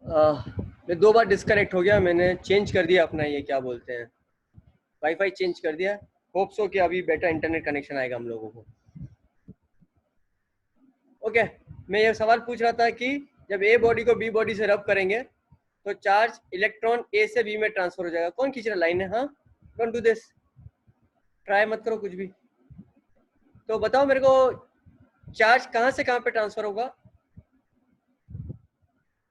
मैं 2 बार डिस्कनेक्ट हो गया। मैंने चेंज कर दिया अपना, ये क्या बोलते हैं, वाईफाई चेंज कर दिया। होप सो कि अभी बेटर इंटरनेट कनेक्शन आएगा हम लोगों को। ओके, मैं ये सवाल पूछ रहा था कि जब ए बॉडी को बी बॉडी से रब करेंगे तो चार्ज इलेक्ट्रॉन ए से बी में ट्रांसफर हो जाएगा। कौन खींच रहा लाइन है? हाँ, डोंट डू दिस, ट्राई मत करो कुछ भी। तो बताओ मेरे को, चार्ज कहाँ से कहाँ पे ट्रांसफर होगा?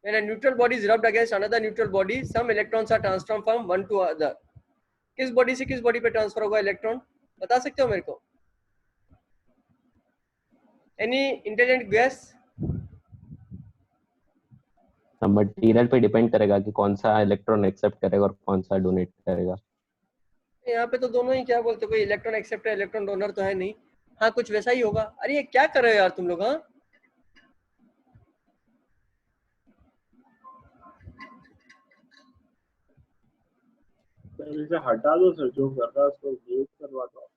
When a neutral body is rubbed against another neutral body, some electrons are transformed from one to other. किस बॉडी से किस बॉडी पे ट्रांसफर होगा इलेक्ट्रॉन? बता सकते हो मेरे को? Any intelligent guess? मटेरियल पे डिपेंड करेगा कि कौन सा इलेक्ट्रॉन एक्सेप्ट करेगा और कौन सा डोनेट करेगा। यहाँ पे तो दोनों ही क्या बोलते, कोई इलेक्ट्रॉन एक्सेप्टर इलेक्ट्रॉन डोनर तो है नहीं। हाँ, कुछ वैसा ही होगा। अरे ये क्या कर रहे हो यार तुम लोग? हाँ, इसे हटा दो सर, जो कर रहा है उसको लीव करवा दो।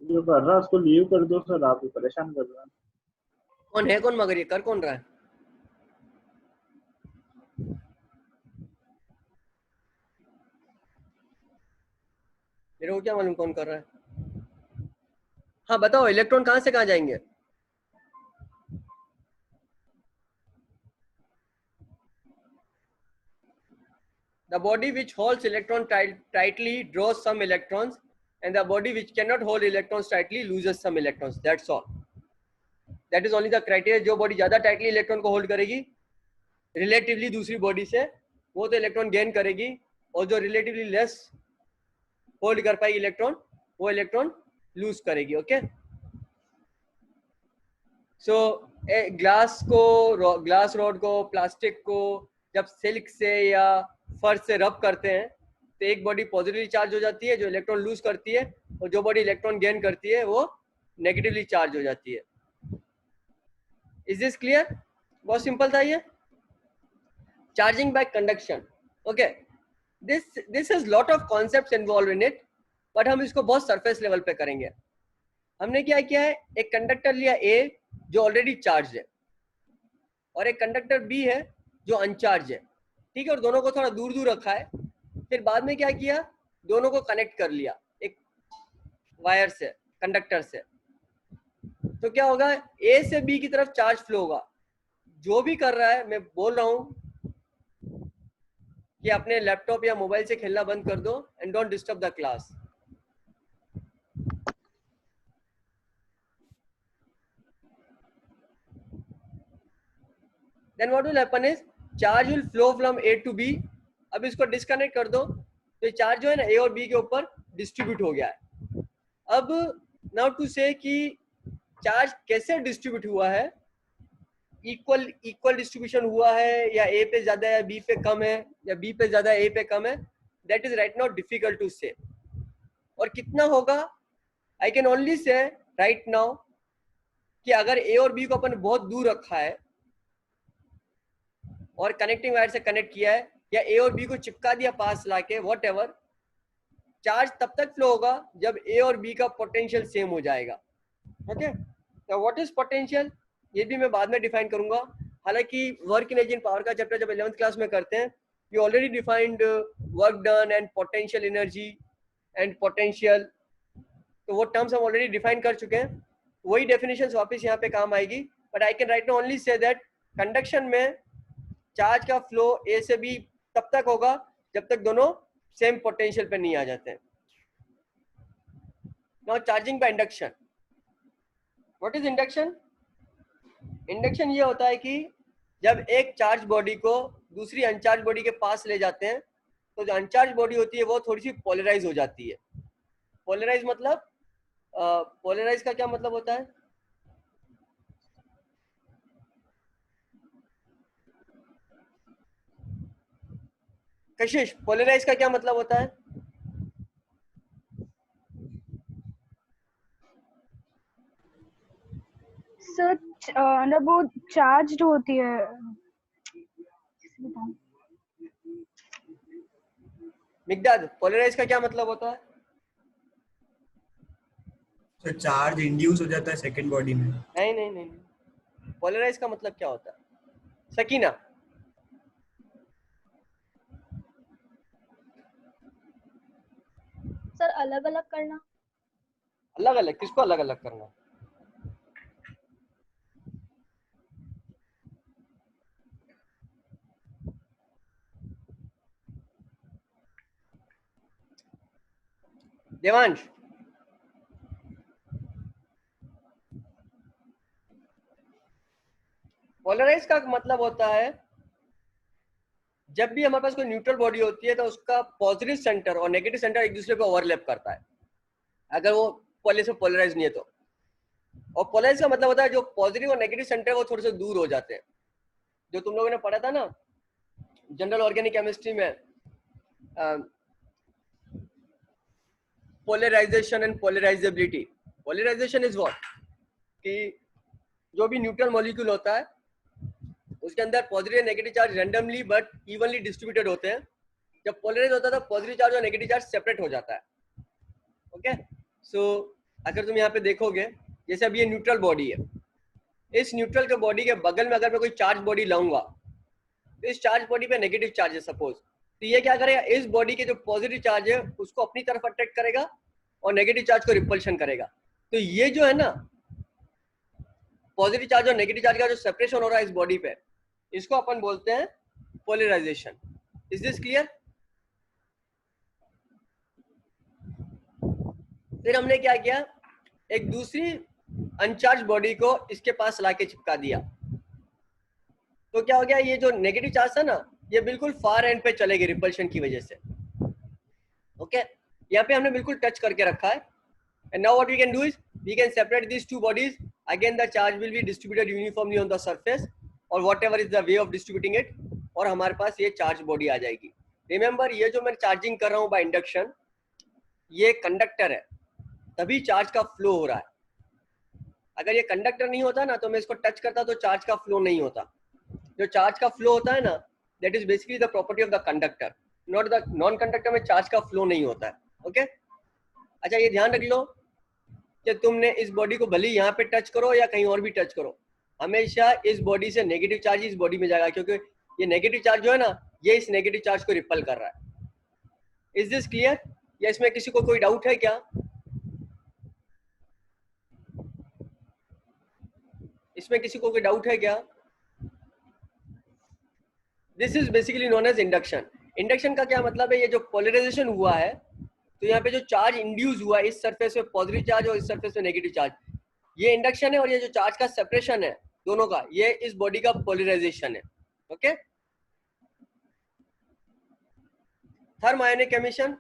जो कर रहा है उसको लीव कर दो सर, आप परेशान कर रहे हैं। कौन है कौन, मगर ये कर कौन रहा है? मेरे को क्या मालूम कौन कर रहा है? हाँ बताओ, इलेक्ट्रॉन कहाँ से कहाँ जाएंगे? The body which holds electron tightly draws some electrons, and the body which cannot hold electrons tightly loses some electrons. That's all. That is only the criteria. जो बॉडी ज्यादा टाइटली इलेक्ट्रॉन को hold करेगी relatively दूसरी body से, वो तो electron gain करेगी, और जो रिलेटिवली लेस होल्ड कर पाएगी इलेक्ट्रॉन, वो इलेक्ट्रॉन लूज करेगी। ओके, सो ग्लास रॉड को, प्लास्टिक को जब सिल्क से या फर्श से रब करते हैं तो एक बॉडी पॉजिटिवली चार्ज हो जाती है जो इलेक्ट्रॉन लूज करती है, और जो बॉडी इलेक्ट्रॉन गेन करती है वो नेगेटिवली चार्ज हो जाती है। Is this clear? बहुत सिंपल था ये। Charging by conduction. Okay, this has lot of concepts involve in it, but हम इसको बहुत सरफेस लेवल पे करेंगे। हमने क्या किया है, एक कंडक्टर लिया ए जो ऑलरेडी चार्ज है, और एक कंडक्टर बी है जो अनचार्ज है, ठीक है, और दोनों को थोड़ा दूर दूर रखा है। फिर बाद में क्या किया, दोनों को कनेक्ट कर लिया एक वायर से, कंडक्टर से। तो क्या होगा, ए से बी की तरफ चार्ज फ्लो होगा। जो भी कर रहा है, मैं बोल रहा हूं कि अपने लैपटॉप या मोबाइल से खेलना बंद कर दो and don't disturb the class. Then what will happen is charge will flow from A to B. अब इसको डिस्कनेक्ट कर दो तो ये चार्ज जो है ना ए और बी के ऊपर डिस्ट्रीब्यूट हो गया है। अब नाउ टू से कि चार्ज कैसे डिस्ट्रीब्यूट हुआ है, इक्वल डिस्ट्रीब्यूशन हुआ है, या ए पे ज्यादा या बी पे कम है, या बी पे ज्यादा ए पे कम है, that is right now difficult to say. और कितना होगा, I can only say right now कि अगर ए और बी को अपन बहुत दूर रखा है और कनेक्टिंग वायर से कनेक्ट किया है, या ए और बी को चिपका दिया पास लाके, वॉट एवर, चार्ज तब तक फ्लो होगा जब ए और बी का पोटेंशियल सेम हो जाएगा। ओके, तो व्हाट इज पोटेंशियल, ये भी मैं बाद में डिफाइन करूंगा। हालांकि वर्क एनर्जी एंड पावर का चैप्टर जब 11th क्लास में करते हैं, we already defined work done and potential energy and potential, तो वो टर्म्स हम ऑलरेडी डिफाइन कर चुके हैं। वही डेफिनेशन वापस यहाँ पे काम आएगी, but I can write now only say that conduction में चार्ज का फ्लो ए से बी तब तक होगा जब तक दोनों सेम पोटेंशियल पे नहीं आ जाते हैं। Now charging by induction. What is induction? Induction ये होता है कि जब एक चार्ज बॉडी को दूसरी अनचार्ज बॉडी के पास ले जाते हैं तो जो अनचार्ज बॉडी होती है वो थोड़ी सी पोलराइज हो जाती है। पोलराइज मतलब, पोलराइज का क्या मतलब होता है? कशिश, पोलराइज का क्या मतलब होता है? सर मतलब वो चार्ज्ड होती है। मिकदाद, पोलराइज का क्या मतलब होता है? तो चार्ज इंड्यूस हो जाता है सेकंड बॉडी में। नहीं नहीं नहीं, पोलराइज का मतलब क्या होता है? सकीना, सर अलग अलग करना। अलग अलग किसको अलग अलग करना? देवांश, पोलराइज का मतलब होता है जब भी हमारे पास कोई न्यूट्रल बॉडी होती है तो उसका पॉजिटिव सेंटर और नेगेटिव सेंटर एक दूसरे पे ओवरलैप करता है, अगर वो पहले से पोलराइज नहीं है तो। और पोलराइज का मतलब होता है जो पॉजिटिव और नेगेटिव सेंटर है वो थोड़े से दूर हो जाते हैं। जो तुम लोगों ने पढ़ा था ना जनरल ऑर्गेनिक केमिस्ट्री में, polarisation and polarisability. Polarisation is what, कि जो भी न्यूट्रल मॉलिक्यूल होता है उसके अंदर positive negative charge randomly but evenly distributed होते हैं। जब पोलराइज होता है तो पॉजिटिव चार्ज और नेगेटिव चार्ज सेपरेट हो जाता है। ओके, सो अगर तुम यहाँ पे देखोगे, जैसे अभी ये न्यूट्रल बॉडी है, इस न्यूट्रल के बॉडी के बगल में अगर मैं कोई चार्ज बॉडी लाऊंगा तो इस चार्ज बॉडी पे नेगेटिव चार्ज है सपोज, तो ये क्या करेगा, इस बॉडी के जो पॉजिटिव चार्ज है उसको अपनी तरफ अट्रैक्ट करेगा और नेगेटिव चार्ज को रिपल्शन करेगा। तो ये जो है ना पॉजिटिव चार्ज और नेगेटिव चार्ज का जो सेपरेशन हो रहा है इस बॉडी पे, इसको अपन बोलते हैं पोलराइजेशन। Is this clear? फिर हमने क्या किया, एक दूसरी अनचार्ज बॉडी को इसके पास लाके चिपका दिया, तो क्या हो गया, ये जो नेगेटिव चार्ज था ना ये बिल्कुल फार एंड पे चलेगी रिपल्शन की वजह से। ओके, यहाँ पे हमने बिल्कुल टच करके रखा है। And now what we can do is we can separate this two bodies, again the charge will be distributed uniformly on the surface और whatever is the way of distributing it, और हमारे पास ये charge body आ जाएगी। Remember, ये जो मैं charging कर रहा हूँ बाय इंडक्शन, ये कंडक्टर है, तभी चार्ज का फ्लो हो रहा है। अगर ये कंडक्टर नहीं होता ना तो मैं इसको टच करता तो चार्ज का फ्लो नहीं होता। जो चार्ज का फ्लो होता है ना, that is basically the property of the conductor, not the non conductor में चार्ज का फ्लो नहीं होता है। ओके, अच्छा ये ध्यान रख लो कि तुमने इस बॉडी को भले यहाँ पे टच करो या कहीं और भी टच करो, हमेशा इस बॉडी से नेगेटिव चार्ज इस बॉडी में जाएगा, क्योंकि ये नेगेटिव चार्ज जो है ना ये इस नेगेटिव चार्ज को रिपल कर रहा है। Is this clear? या इसमें किसी को कोई डाउट है क्या? इसमें किसी को कोई डाउट है क्या? This is basically known as induction. Induction का क्या मतलब है, ये जो पोलराइजेशन हुआ है तो यहाँ पे जो चार्ज इंड्यूस हुआ है इस सरफेस पे पॉजिटिव चार्ज और इस सरफेस पे नेगेटिव चार्ज, ये इंडक्शन है, और ये जो चार्ज का सेपरेशन है दोनों का, ये इस बॉडी का पोलराइजेशन है। Okay, thermionic emission,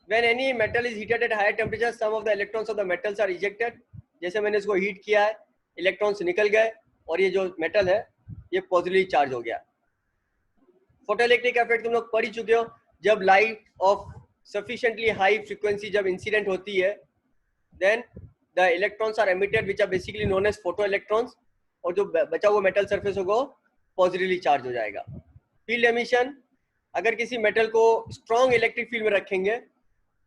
when any metal is heated at higher temperature some of the electrons of the metals are ejected। जैसे मैंने इसको हीट किया है, इलेक्ट्रॉन्स निकल गए और ये जो मेटल है ये पॉजिटिवली चार्ज हो गया। फोटोइलेक्ट्रिक इफेक्ट तुम लोग पढ़ ही चुके हो, जब light of sufficiently high frequency जब इंसिडेंट होती है then the electrons are emitted which are basically known as photoelectrons, और जो बचा हुआ मेटल सरफेस होगा पॉजिटिवली चार्ज हो जाएगा। फील्ड एमिशन, अगर किसी मेटल को स्ट्रॉन्ग इलेक्ट्रिक फील्ड में रखेंगे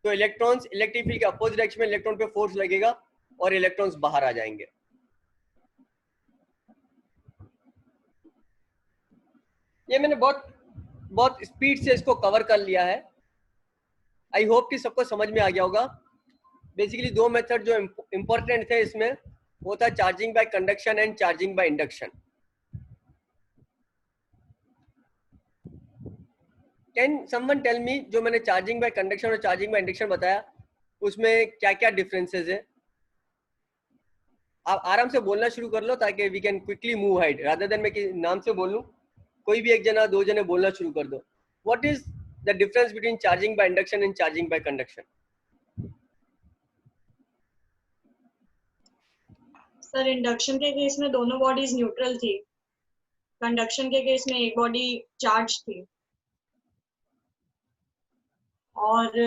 तो इलेक्ट्रॉन्स इलेक्ट्रिक फील्ड के अपोजिट डायरेक्शन में इलेक्ट्रॉन पे फोर्स लगेगा और इलेक्ट्रॉन्स बाहर आ जाएंगे। ये मैंने बहुत स्पीड से इसको कवर कर लिया है। आई होप कि सबको समझ में आ गया होगा। बेसिकली दो मेथड जो इंपॉर्टेंट थे इसमें, वो था charging by conduction and charging by induction. Can someone tell me, जो मैंने चार्जिंग बाय कंडक्शन और चार्जिंग बाय इंडक्शन बताया उसमें क्या क्या डिफरेंसेस है? आप आराम से बोलना शुरू कर लो ताकि we can quickly move ahead, rather than मैं नाम से बोलूं। कोई भी एक जना दो जने बोलना शुरू कर दो। What is the difference between charging by induction and charging by conduction? Sir induction के केस में दोनों बॉडीज न्यूट्रल थी, कंडक्शन के केस में एक बॉडी चार्ज थी, और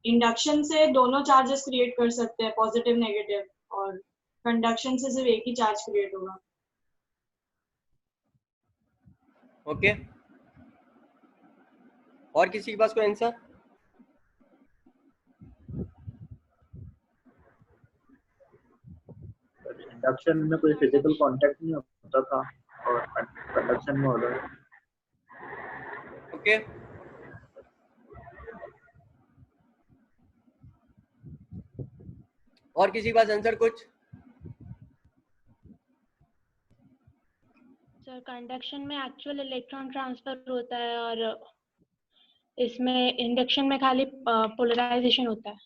इंडक्शन से दोनों चार्जेस क्रिएट कर सकते हैं, पॉजिटिव नेगेटिव, और कंडक्शन से सिर्फ एक ही चार्ज क्रिएट होगा। ओके, और किसी के पास कोई आंसर? इंडक्शन में कोई फिजिकल कांटेक्ट नहीं होता था और कंडक्शन में होता है। ओके, और किसी पास आंसर कुछ? सर कंडक्शन में एक्चुअल इलेक्ट्रॉन ट्रांसफर होता है और इसमें इंडक्शन में खाली पोलराइजेशन होता है।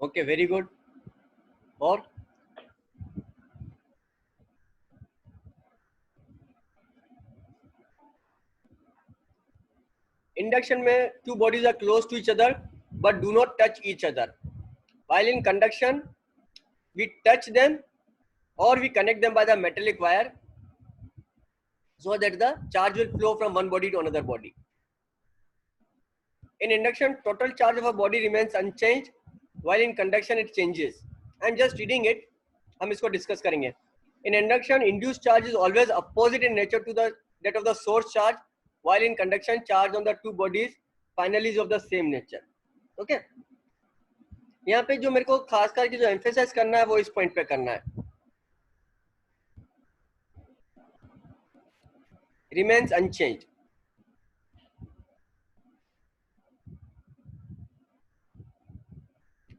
Okay, very good. और इंडक्शन में two bodies are close to each other but do not touch each other, while in conduction we touch them or we connect them by the metallic wire so that the charge will flow from one body to another body. In induction, total charge of a body remains unchanged, while in conduction it changes. I'm just reading it, हम इसको discuss करेंगे. In induction, induced charge is always opposite in nature to that of the source charge, while in conduction, charge on the two bodies finally is of the same nature. Okay? यहाँ पे जो मेरे को खास करके जो emphasize करना है वो इस point पे करना है. Remains unchanged.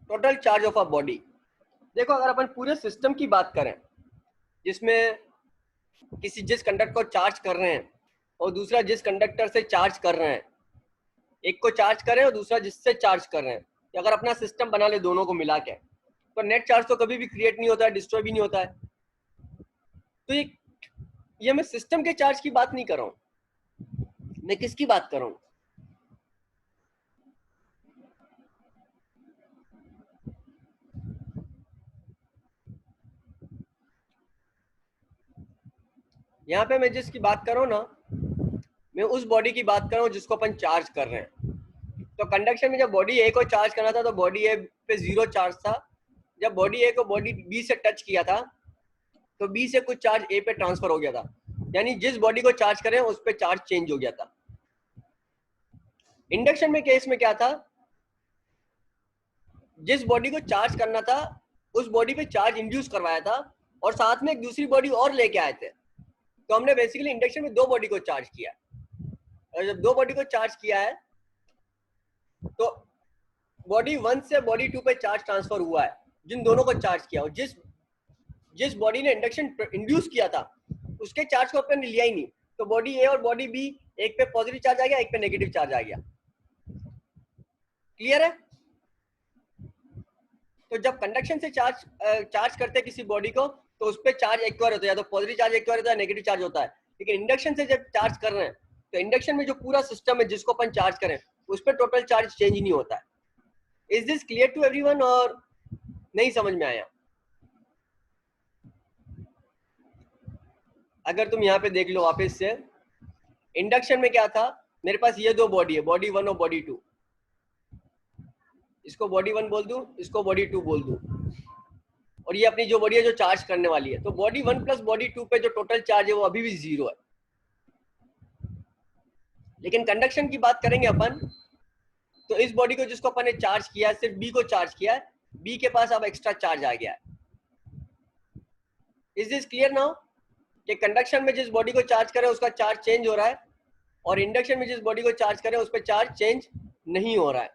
Total charge of a body. देखो, अगर अपन पूरे सिस्टम की बात करें जिसमें जिस कंडक्टर को चार्ज कर रहे हैं और दूसरा जिस कंडक्टर से चार्ज कर रहे हैं, एक को चार्ज करें और दूसरा जिससे चार्ज कर रहे हैं, कि अगर अपना सिस्टम बना ले दोनों को मिला के, तो नेट चार्ज तो कभी भी क्रिएट नहीं होता है, डिस्ट्रॉय भी नहीं होता है. तो ये मैं सिस्टम के चार्ज की बात नहीं कर रहा हूँ, मैं किसकी बात कर रहा हूँ? यहाँ पे मैं जिसकी बात कर रहा हूँ ना, मैं उस बॉडी की बात कर रहा हूँ जिसको अपन चार्ज कर रहे हैं. तो कंडक्शन में जब बॉडी ए को चार्ज करना था तो बॉडी ए पे 0 चार्ज था. जब बॉडी ए को बॉडी बी से टच किया था तो बी से कुछ चार्ज ए पे ट्रांसफर हो गया था, यानी जिस बॉडी को चार्ज करें उस पे चार्ज चेंज हो गया था. इंडक्शन में केस में क्या था, जिस बॉडी को चार्ज करना था उस बॉडी पे चार्ज इंड्यूस करवाया था और साथ में एक दूसरी बॉडी और लेके आए थे. तो हमने बेसिकली इंडक्शन में 2 बॉडी को चार्ज किया, और जब 2 बॉडी को चार्ज किया है तो बॉडी 1 से बॉडी 2 पे चार्ज ट्रांसफर हुआ है, जिन दोनों को चार्ज किया. और जिस बॉडी ने इंडक्शन इंड्यूस किया था उसके चार्ज को अपन ने लिया ही नहीं, तो बॉडी ए और बॉडी बी, एक पे पॉजिटिव चार्ज आ गया, एक पे नेगेटिव चार्ज आ गया. क्लियर है? तो जब कंडक्शन से चार्ज करते हैं किसी बॉडी को तो उस पर चार्ज एक्वायर होता है, या तो पॉजिटिव चार्ज एक्वायर होता है, नेगेटिव चार्ज होता है. लेकिन इंडक्शन से जब चार्ज कर रहे हैं तो इंडक्शन में जो पूरा सिस्टम है जिसको अपन चार्ज करें उस पर टोटल चार्ज चेंज नहीं होता है. Is this clear to everyone और नहीं समझ में आया? अगर तुम यहाँ पे देख लो वापस से, इंडक्शन में क्या था, मेरे पास ये 2 बॉडी है, बॉडी 1 और बॉडी 2. इसको बॉडी 1 बोल दूं, इसको बॉडी 2 बोल दूं, और ये अपनी जो बॉडी है जो चार्ज करने वाली है. तो बॉडी 1 प्लस बॉडी 2 पे जो टोटल चार्ज है वो अभी भी 0 है. लेकिन कंडक्शन की बात करेंगे अपन, तो इस बॉडी को जिसको अपन ने चार्ज किया है, सिर्फ बी को चार्ज किया है, बी के पास अब एक्स्ट्रा चार्ज आ गया है. इज दिस क्लियर नाउ कि कंडक्शन में जिस बॉडी को चार्ज करे उसका चार्ज चेंज हो रहा है, और इंडक्शन में जिस बॉडी को चार्ज करे उस पर चार्ज चेंज नहीं हो रहा है.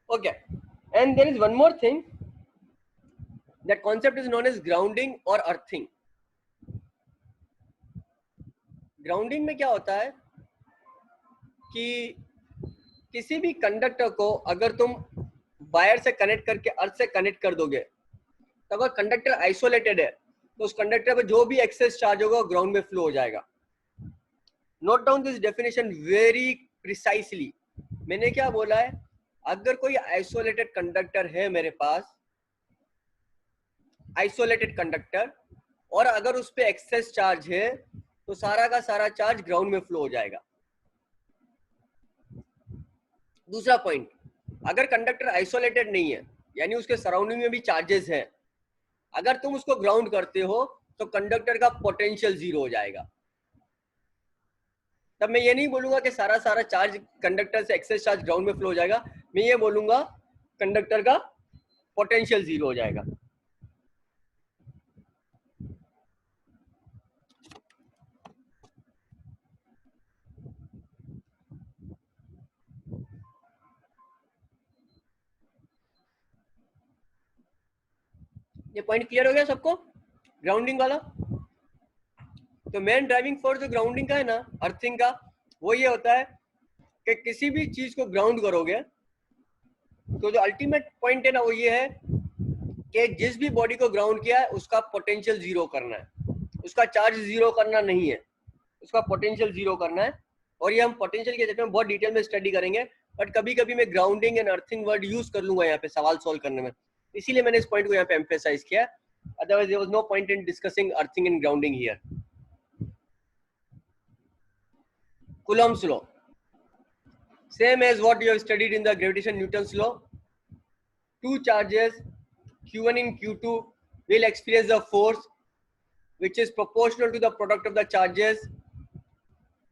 Okay, and there is one more thing. That concept is known as grounding or earthing. Grounding में क्या होता है कि किसी भी कंडक्टर को अगर तुम वायर से कनेक्ट करके अर्थ से कनेक्ट कर दोगे, तो अगर कंडक्टर आइसोलेटेड है तो उस कंडक्टर पर जो भी एक्सेस चार्ज होगा ग्राउंड में फ्लो हो जाएगा. Note down this definition very precisely. मैंने क्या बोला है, अगर कोई आइसोलेटेड कंडक्टर है मेरे पास, आइसोलेटेड कंडक्टर, और अगर उस पे एक्सेस चार्ज है तो सारा का सारा चार्ज ग्राउंड में फ्लो हो जाएगा. दूसरा पॉइंट, अगर कंडक्टर आइसोलेटेड नहीं है यानी उसके सराउंडिंग में भी चार्जेस है, अगर तुम उसको ग्राउंड करते हो तो कंडक्टर का पोटेंशियल 0 हो जाएगा. तब मैं ये नहीं बोलूंगा कि सारा चार्ज कंडक्टर से एक्सेस चार्ज ग्राउंड में फ्लो हो जाएगा, मैं ये बोलूंगा कंडक्टर का पोटेंशियल जीरो हो जाएगा। ये पॉइंट क्लियर हो गया सबको, ग्राउंडिंग वाला? तो मेन ड्राइविंग फोर्स जो ग्राउंडिंग का है ना, अर्थिंग का, वो ये होता है कि किसी भी चीज को ग्राउंड करोगे तो जो अल्टीमेट पॉइंट है ना वो ये है कि जिस भी बॉडी को ग्राउंड किया है उसका पोटेंशियल जीरो करना है, उसका चार्ज जीरो करना नहीं है, उसका पोटेंशियल जीरो करना है। और ये हम पोटेंशियल के चक्कर में बहुत डिटेल में स्टडी करेंगे, बट कभी कभी मैं grounding and earthing word use कर लूंगा यहाँ पे सवाल सॉल्व करने में, इसीलिए मैंने इस पॉइंट को यहाँ पे एम्फेसाइज किया। Otherwise there was no point in discussing earthing and grounding here. Coulomb's law, same as what you have studied in the gravitation Newton's law. Two charges Q1 and Q2 will experience the force which is proportional to the product of the charges,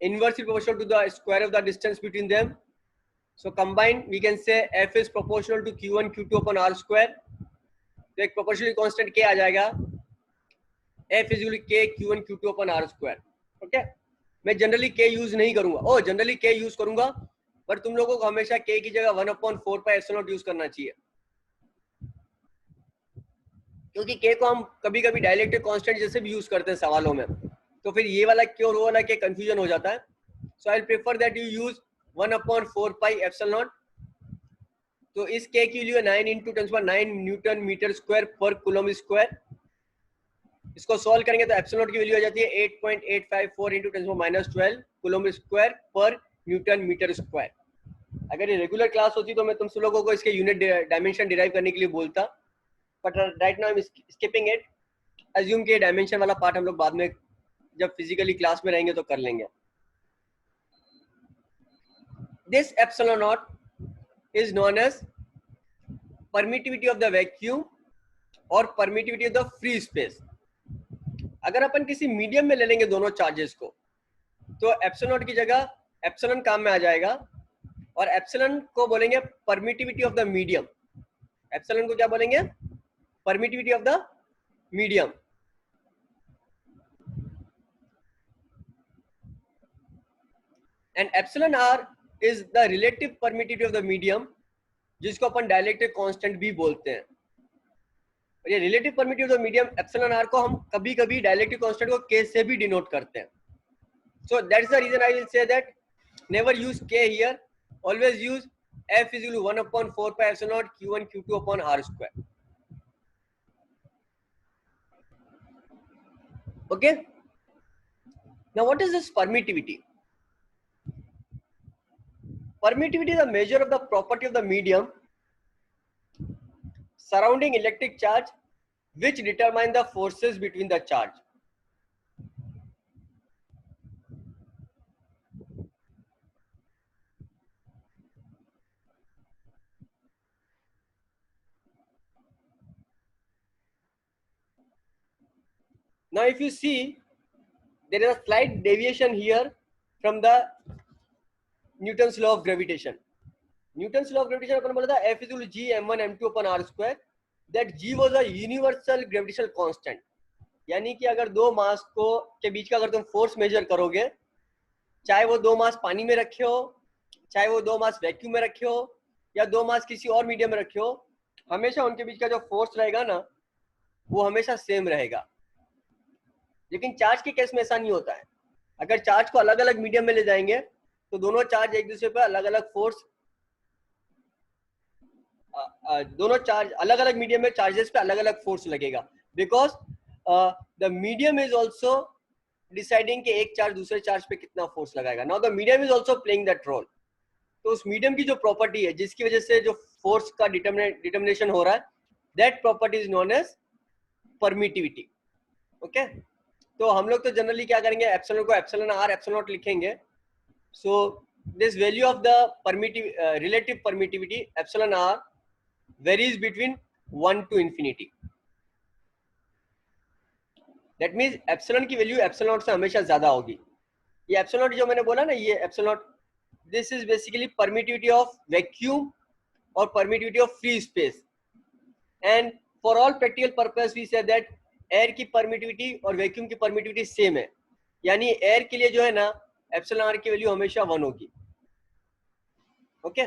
inversely proportional to the square of the distance between them. So combined we can say F is proportional to Q1 Q2 upon R square. तो एक proportionality constant K आ जाएगा, F is equal to K Q1 Q2 upon R square. Okay? मैं generally K use नहीं करूंगा, generally K use करूंगा, पर तुम लोगों को हमेशा K की जगह 1/4 पाई एप्सिलॉन नॉट यूज करना चाहिए, क्योंकि K को हम कभी कभी डाइलेक्ट्रिक कांस्टेंट जैसे भी यूज करते हैं सवालों में, तो फिर ये वाला K और वो वाला K कंफ्यूजन हो जाता है। So I prefer that you use 1/4 pi epsilon naught. तो इस K की वैल्यू 9 × 10⁹ न्यूटन मीटर स्क्वायर पर कूलम स्क्वायर। इसको सॉल्व करेंगे तो एप्सिलॉन नॉट की वैल्यू आ जाती है 8.854 × 10⁻12 कूलम स्क्वायर पर न्यूटन मीटर स्क्वायर। अगर ये रेगुलर क्लास होती तो मैं तुम सब लोगों को इसके यूनिट डायमेंशन डिराइव करने के लिए बोलता, but right now I am skipping it. Assume कि डायमेंशन वाला पार्ट हम लोग बाद में जब फिजिकली क्लास में रहेंगे तो कर लेंगे। This epsilon naught is known as permittivity of the vacuum और permittivity of the free space. अगर अपन किसी मीडियम में ले लेंगे दोनों चार्जेस को, तो एप्सिलॉन नॉट की जगह एप्सिलॉन काम में आ जाएगा, और एप्सिलॉन को बोलेंगे permittivity of the medium. Epsilon को क्या बोलेंगे? Permittivity of the medium. And epsilon R is the relative permittivity of the medium, जिसको अपन डाइलेक्ट्रिक कांस्टेंट भी बोलते हैं। ये relative permittivity of the medium epsilon R को हम कभी कभी डाइलेक्ट्रिक कांस्टेंट को K से भी डिनोट करते हैं। So that is the reason I will say that never use K here, always use F is equal to 1/4 pi epsilon naught Q1 Q2 upon R square. Okay, now what is this permittivity? Permittivity is a measure of the property of the medium surrounding electric charge which determine the forces between the charge. Now if you see, there is a slight deviation here from the Newton's law of gravitation. Newton's law of gravitation अपन बोला था F is equal to G m1 m2 upon R square. That G was a universal gravitational constant. यानी कि अगर दो मास को के बीच का अगर तुम फोर्स मेजर करोगे, चाहे वो दो मास पानी में रखे हो, चाहे वो दो मास वैक्यूम में रखे हो, या दो मास किसी और मीडियम में रखे हो, हमेशा उनके बीच का जो फोर्स रहेगा ना वो हमेशा सेम रहेगा। लेकिन चार्ज के केस में ऐसा नहीं होता है। अगर चार्ज को अलग अलग मीडियम में ले जाएंगे तो दोनों चार्ज एक दूसरे पर अलग अलग फोर्स, दोनों चार्ज अलग अलग मीडियम में चार्जेस पे अलग अलग फोर्स लगेगा, because the medium is also deciding कि एक चार्ज दूसरे चार्ज पे कितना फोर्स लगाएगा। Now the medium is also playing that role. तो उस मीडियम की जो प्रॉपर्टी है जिसकी वजह से जो फोर्स का डिटर्मिनेशन हो रहा है, that property is known as permittivity. Okay, तो हम लोग तो जनरली क्या करेंगे, एप्सिलॉन को एप्सिलॉन आर एप्सिलॉन नॉट लिखेंगे। So this value of the relative permittivity epsilon R varies between 1 to infinity. That means epsilon की वैल्यू एप्सिलॉन नॉट से हमेशा ज्यादा होगी। ये एप्सिलॉन नॉट जो मैंने बोला ना, ये epsilon not, this is basically permittivity of vacuum और permittivity of free space. And for all practical purpose we say that air की परमिटिविटी और वैक्यूम की परमिटिविटी सेम है, यानी एयर के लिए जो है ना एप्सिलॉन आर की वैल्यू हमेशा 1 होगी. ओके,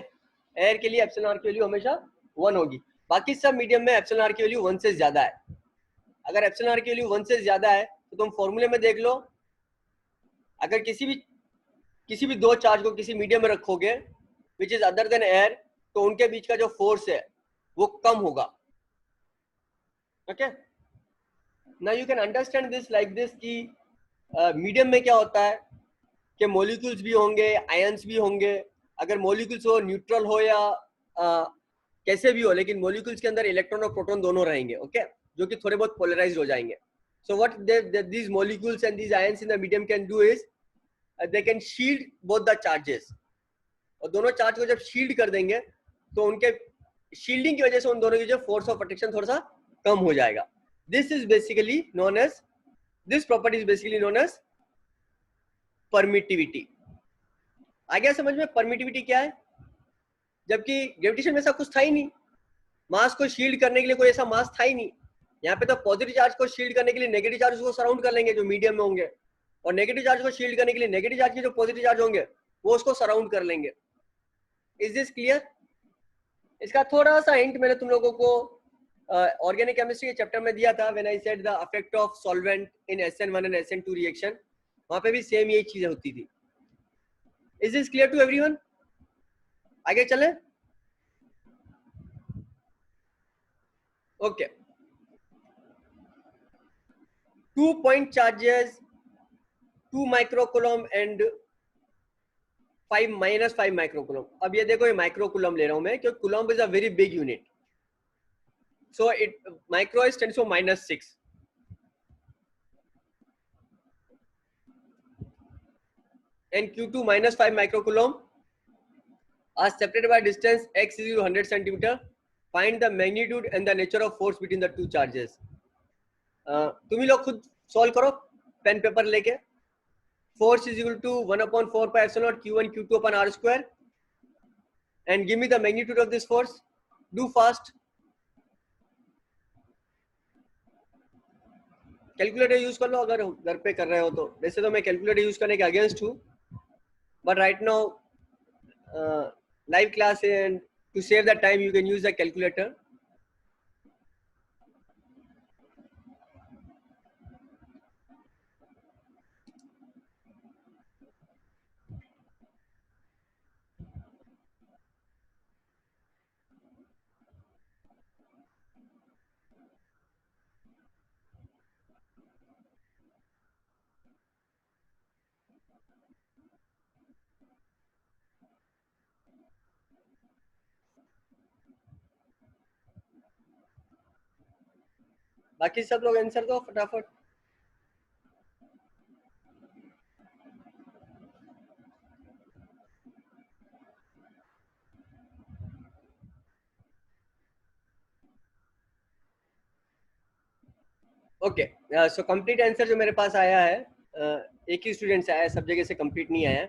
एयर के लिए एप्सिलॉन आर की वैल्यू हमेशा 1 होगी. बाकी सब मीडियम में एप्सिलॉन आर की वैल्यू 1 से ज्यादा है. अगर एप्सिलॉन आर की वैल्यू 1 से ज्यादा है तो तुम फॉर्मूले में देख लो, अगर किसी भी दो चार्ज को किसी मीडियम में रखोगे which is other than air, तो उनके बीच का जो फोर्स है वो कम होगा. Okay, now you can understand this like this कि मीडियम में क्या होता है कि मॉलिक्यूल्स भी होंगे, आयंस भी होंगे. अगर मॉलिक्यूल्स हो, न्यूट्रल हो या कैसे भी हो, लेकिन मॉलिक्यूल्स के अंदर इलेक्ट्रॉन और प्रोटॉन दोनों रहेंगे. ओके, जो कि थोड़े बहुत पोलराइज्ड हो जाएंगे. So what these molecules and these ions in the medium can do is they can shield both the charges. और दोनों चार्ज को जब शील्ड कर देंगे तो उनके शील्डिंग की वजह से उन दोनों की जो फोर्स ऑफ अट्रैक्शन थोड़ा सा कम हो जाएगा. This is basically known as, this property is basically known as permittivity. आ गया समझ में परमिटिविटी क्या है? जबकि ग्रेविटेशन में ऐसा कुछ था ही नहीं, मास को शील्ड करने के लिए कोई ऐसा मास था ही नहीं. यहाँ पे तो पॉजिटिव चार्ज को शील्ड करने के लिए नेगेटिव चार्ज को सराउंड कर लेंगे जो मीडियम में होंगे, और नेगेटिव चार्ज को शील्ड करने के लिए नेगेटिव चार्ज के जो पॉजिटिव चार्ज होंगे वो उसको सराउंड कर लेंगे. Is this clear? इसका थोड़ा सा हिंट मैंने तुम लोगों को ऑर्गेनिक केमिस्ट्री के चैप्टर में दिया था when I said the effect of solvent in SN1 and SN2 reaction. वहां पे भी सेम यही चीजें होती थी. Is this clear to everyone? आगे चले. Okay, 2 point charges 2 microcoulomb and 5 minus 5 microcoulomb. अब ये देखो, ये माइक्रोकुलम ले रहा हूं मैं क्योंकि coulomb is a very big unit. So it micro is 10⁻⁻⁶. and Q2 minus 5 microcoulomb are separated by distance x is 100 centimeter. Find the magnitude and the nature of force between the two charges. तुम ही लोग खुद solve करो pen paper लेके. Force is equal to 1/4 pi epsilon naught Q1 Q2 upon R square, and give me the magnitude of this force. Do fast. Calculator use कर लो अगर घर पे कर रहे हो तो. वैसे तो मैं कैलकुलेटर यूज करने के अगेंस्ट हूँ, but right now live class and to save the time you can use the calculator. बाकी सब लोग आंसर दो फटाफट. ओके, सो कंप्लीट आंसर जो मेरे पास आया है, एक ही स्टूडेंट से आया है, सब जगह से कंप्लीट नहीं आया.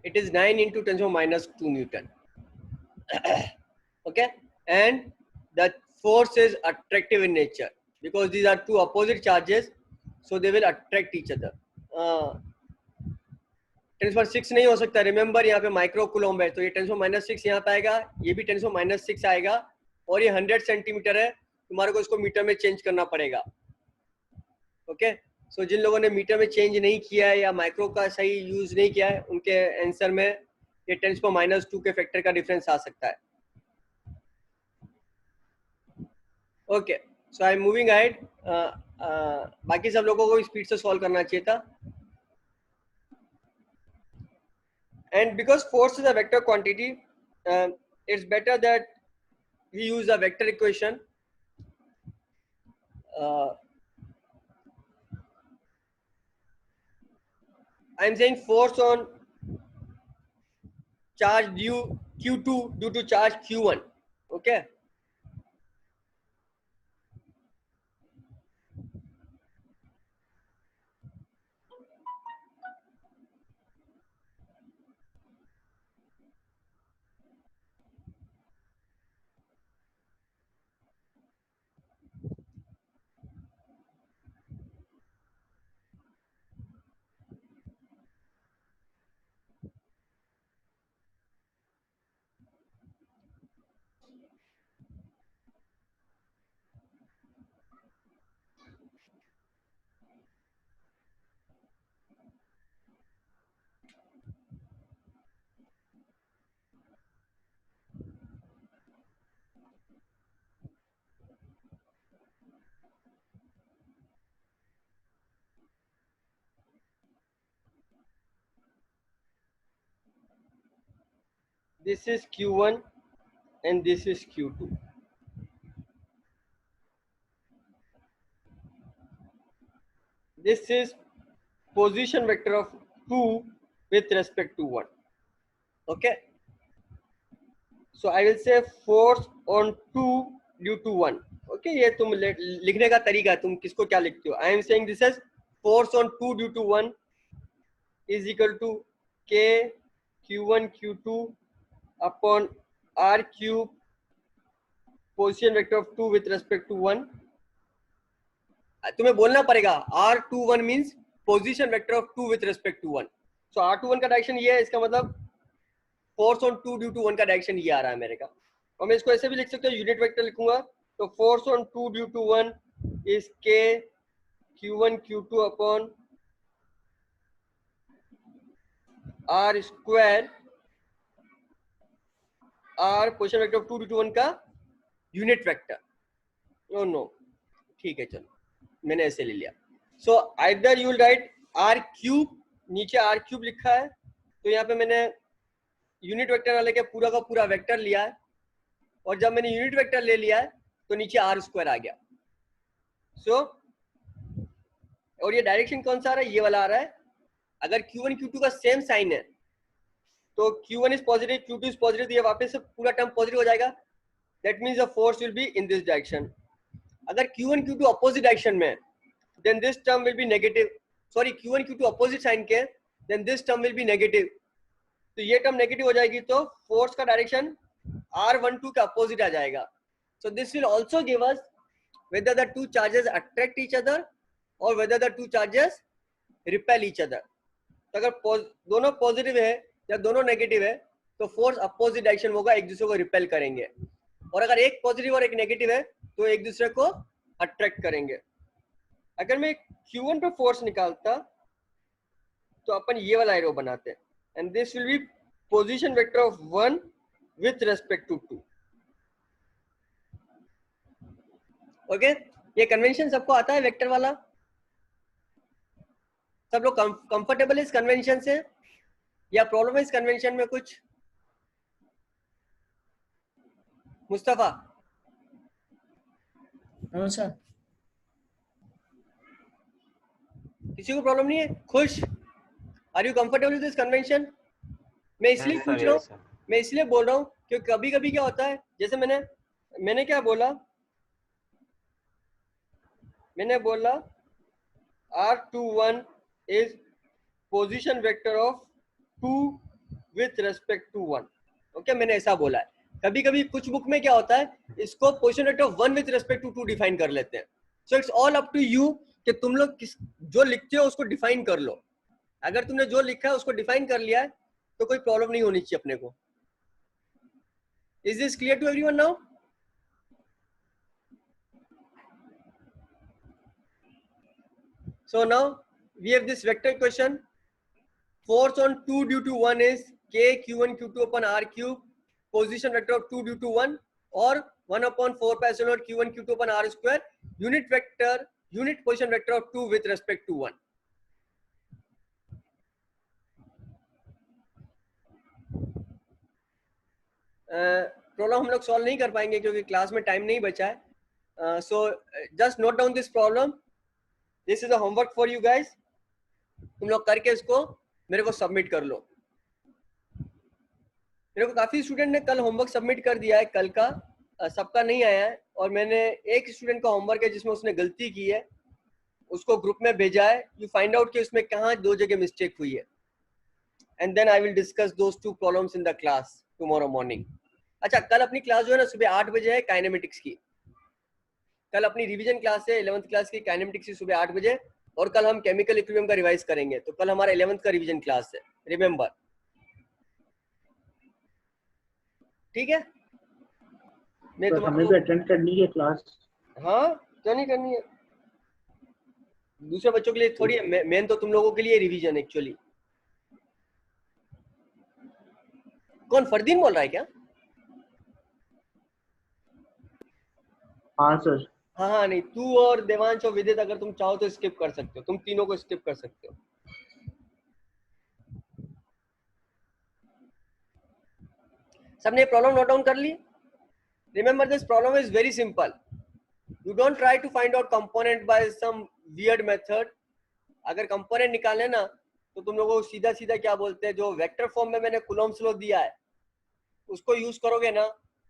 It is 9 into 10⁻⁻² Newton. Okay, and the force is attractive in nature because these are two opposite charges, so they will attract each other. 10⁻⁶ नहीं हो सकता. रिमेंबर यहाँ पे माइक्रो कुलम्ब है, तो ये 10⁻⁶ यहाँ पे आएगा, ये भी 10⁻⁶ आएगा, और ये 100 सेंटीमीटर है. तुम्हारे को इसको मीटर में चेंज करना पड़ेगा. ओके, सो जिन लोगों ने मीटर में चेंज नहीं किया है या माइक्रो का सही यूज नहीं किया है, उनके आंसर में ये 10⁻² के फैक्टर का डिफरेंस आ सकता है. Okay, so I am moving ahead. बाकी सब लोगों को स्पीड से सॉल्व करना चाहिए था. And because force is a vector quantity, it's better that we use a vector equation. I'm saying force on charge due Q2 due to charge Q1. Okay. this is q1 and this is q2. This is position vector of 2 with respect to 1. Okay, so I will say force on 2 due to 1. Okay, ये तुम लिखने का तरीका है, तुम किसको क्या लिखते हो. I am saying this is force on 2 due to 1 is equal to k q1 q2 upon r cube position vector of 2 with respect to 1. तुम्हें बोलना पड़ेगा r21 means position vector of 2 with respect to 1. So r21 का direction ये है, इसका मतलब force on 2 due to 1 का direction ये आ रहा है मेरे का. और मैं इसको ऐसे भी लिख सकता हूँ, यूनिट वेक्टर लिखूंगा तो force on 2 due to 1 is k q1 q2 upon r square, r position vector of 2 due to 1 का यूनिट वेक्टर. नो ठीक है, चलो मैंने ऐसे ले लिया. So either you will write r cube, नीचे r क्यूब लिखा है तो यहाँ पे मैंने यूनिट वेक्टर वाले के पूरा का पूरा वेक्टर लिया है, और जब मैंने यूनिट वेक्टर ले लिया है तो नीचे r स्क्वायर आ गया. सो और ये डायरेक्शन कौन सा आ रहा है, ये वाला आ रहा है. अगर q1 q2 का सेम साइन है तो q1 is positive q2 is positive, तो ये वापस से पूरा टर्म पॉजिटिव हो जाएगा. That means the force will be in this direction. अगर q1 q2 अपोजिट डायरेक्शन में then this term will be negative. Sorry, q1 q2 opposite sign के, then this term will be negative. तो ये term negative हो जाएगी तो force का direction r12 के अपोजिट आ जाएगा. So this will also give us whether the two charges attract each other or whether the two charges repel each other. तो अगर दोनों पॉजिटिव है या दोनों नेगेटिव है तो फोर्स अपोजिट डायरेक्शन होगा, एक दूसरे को रिपेल करेंगे. और अगर एक पॉजिटिव और एक नेगेटिव है तो एक दूसरे को अट्रैक्ट करेंगे. अगर मैं q1 पे फोर्स निकालता तो अपन ये वाला एरो बनाते हैं, and this will be position vector of 1 with respect to 2. Okay, ये कन्वेंशन सबको आता है वेक्टर वाला? सब लोग कंफर्टेबल इस कन्वेंशन से या प्रॉब्लम है इस कन्वेंशन में कुछ? मुस्तफा? हाँ सर. किसी को प्रॉब्लम नहीं है? खुश? Are you comfortable with this convention? मैं इसलिए पूछ रहा हूँ, मैं इसलिए बोल रहा हूँ क्योंकि कभी कभी क्या होता है, जैसे मैंने क्या बोला, मैंने बोला r21 is position vector of 2 with respect to 1. Okay, मैंने ऐसा बोला है. कभी कभी कुछ बुक में क्या होता है, इसको position vector of 1 with respect to 2 define कर लेते हैं. So it's all up to you कि तुम लोग जो लिखते हो उसको डिफाइन कर लो. अगर तुमने जो लिखा है उसको डिफाइन कर लिया है तो कोई प्रॉब्लम नहीं होनी चाहिए अपने को. Is this clear to everyone now? So now we have this vector equation. Force on 2 due to 1 is k q1 q2 upon r cube, position vector of 2 due to 1, or 1 upon 4 pi epsilon naught q1 q2 upon r square, unit vector, unit position vector of 2 with respect to 1. Problem हम लोग solve नहीं कर पाएंगे क्योंकि class में time नहीं बचा है. So just note down this problem. This is a homework for you guys. तुम लोग करके इसको मेरे को सबमिट कर लो. मेरे को काफी स्टूडेंट ने कल होमवर्क सबमिट कर दिया है, कल का सबका नहीं आया है. और मैंने एक स्टूडेंट का होमवर्क है जिसमें उसने गलती की है, उसको ग्रुप में भेजा है. यू फाइंड आउट कि उसमें कहाँ 2 जगह मिस्टेक हुई है, and then I will discuss those 2 problems in the class tomorrow morning. अच्छा, कल अपनी क्लास जो है ना सुबह 8 बजे है काइनेमेटिक्स की. कल अपनी रिवीजन क्लास है 11th क्लास की काइनेमेटिक्स की सुबह 8 बजे. और कल हम केमिकल इक्विलिब्रियम का रिवाइज करेंगे. तो कल हमारा 11th का रिवीजन क्लास है, रिमेंबर. ठीक है, मैं तो हमें भी अटेंड करनी है क्लास. हाँ, क्यों नहीं करनी है? दूसरे बच्चों के लिए थोड़ी है, मेन तो तुम लोगों के लिए रिवीजन एक्चुअली. कौन फरदीन बोल रहा है क्या? हाँ सर. हाँ, नहीं, तू और देवांश और विदित अगर तुम चाहो तो स्किप कर सकते हो. तुम तीनों को स्किप कर सकते हो. सबने प्रॉब्लम नोट डाउन कर ली? Remember this problem is very simple. You don't try to find out component by some weird method. अगर कंपोनेंट निकालने ना तो तुम लोगों को सीधा सीधा क्या बोलते हैं, जो वेक्टर फॉर्म में मैंने कूलम्ब्स लॉ दिया है उसको यूज करोगे ना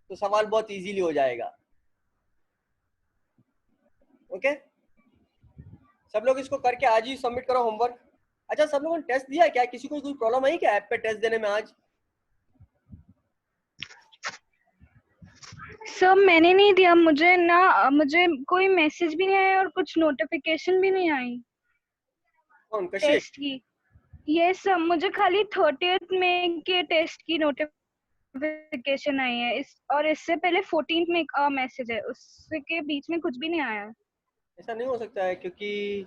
तो सवाल बहुत इजीली हो जाएगा. ओके सब लोग इसको करके आज ही सबमिट करो होमवर्क. अच्छा सब लोगों ने टेस्ट दिया क्या? किसी को कोई प्रॉब्लम आई क्या ऐप पे टेस्ट देने में आज? सर मैंने नहीं दिया, मुझे कोई मैसेज भी नहीं आया और कुछ नोटिफिकेशन भी नहीं आई कौन? कशिश? टेस्ट की. यस सर, मुझे खाली 30th में के टेस्ट की नोटिफिकेशन आई है और इससे पहले 14th में एक मैसेज है, उसके बीच में कुछ भी नहीं आया. ऐसा नहीं हो सकता है क्योंकि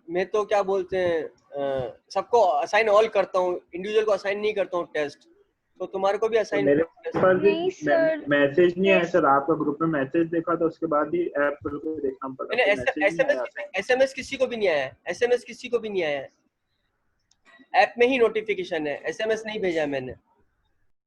मैं तो क्या बोलते हैं सबको असाइन ऑल करता हूँ, इंडिविजुअल को असाइन नहीं करता हूँ टेस्ट. तो तुम्हारे को भी असाइन. मेरे पास भी नहीं सर, मैसेज नहीं आया सर. आपका ग्रुप में मैसेज देखा था, उसके बाद ही ऐप खोल के देखना पड़ा. एसएमएस किसी को भी नहीं आया है. एसएमएस किसी को भी नहीं आया है. ऐप में ही नोटिफिकेशन है, एसएमएस नहीं भेजा मैंने.